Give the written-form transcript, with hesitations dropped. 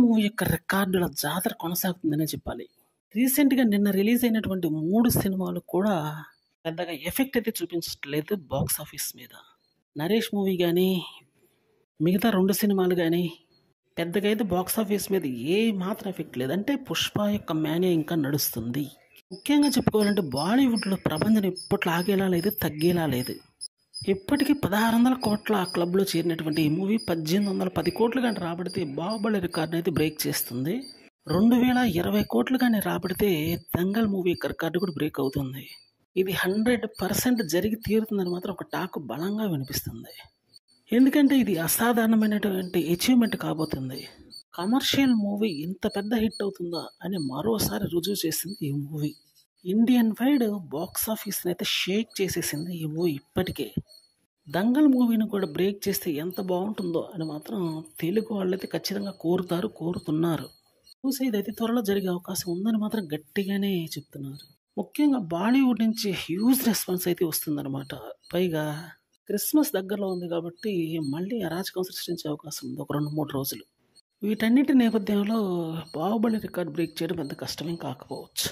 Movie యొక్క రికార్డుల జాతర కొనసాగుతుందనే చెప్పాలి. రీసెంట్‌గా నిన్న రిలీజ్ అయినటువంటి 3 సినిమాలు కూడా పెద్దగా ఎఫెక్ట్ అయితే చూపించట్లేదు బాక్స్ ఆఫీస్ మీద. 'నరేష్' మూవీ గానీ, మిగతా 2 సినిమాలు గానీ పెద్దగా అయితే బాక్స్ ఆఫీస్ మీద ఏ మాత్రం ఎఫెక్ట్ లేదు. అంటే 'పుష్ప' యొక్క మేనియా ఇంకా నడుస్తుంది. ముఖ్యంగా చెప్పుకోవాలంటే బాలీవుడ్‌లో ప్రభంజనం ఇప్పట్లో ఆగేలా లేదు, తగ్గేలా లేదు. ఇప్పటికీ 1600 కోట్ల క్లబ్‌లో చేరినటువంటి ఈ మూవీ 1810 కోట్లు గాని రాబడితే 'బాహుబలి' రికార్డ్‌ని అయితే బ్రేక్ చేస్తుంది. 2020 కోట్లు గాని రాబడితే 'దంగల్' మూవీ యొక్క రికార్డు కూడా బ్రేక్ అవుతుంది. ఇది 100% జరిగి తీరుతుందని మాత్రం ఒక టాక్ బలంగా వినిపిస్తుంది. ఎందుకంటే ఇది అసాధారణమైనటువంటి అచీవ్‌మెంట్ కాబోతుంది. కమర్షియల్ మూవీ ఇంత పెద్ద హిట్ అవుతుందా అని మరోసారి రుజువు చేసింది ఈ మూవీ. ఇండియన్ వైడ్ బాక్స్ ఆఫీస్‌ని అయితే షేక్ చేసేసింది ఈ మూవీ ఇప్పటికే. 'దంగల్' మూవీని కూడా బ్రేక్ చేస్తే ఎంత బాగుంటుందో అని మాత్రం తెలుగు వాళ్ళైతే ఖచ్చితంగా కోరుతున్నారు. చూసేదైతే త్వరలో జరిగే అవకాశం ఉందని మాత్రం గట్టిగానే చెప్తున్నారు. ముఖ్యంగా బాలీవుడ్ నుంచి హ్యూజ్ రెస్పాన్స్ అయితే వస్తుందన్నమాట. పైగా క్రిస్మస్ దగ్గరలో ఉంది కాబట్టి మళ్ళీ అరాచకం సృష్టించే అవకాశం ఉంది ఒక 2-3 రోజులు. వీటన్నిటి నేపథ్యంలో 'బాహుబలి' రికార్డ్ బ్రేక్ చేయడం పెద్ద కష్టమేం కాకపోవచ్చు.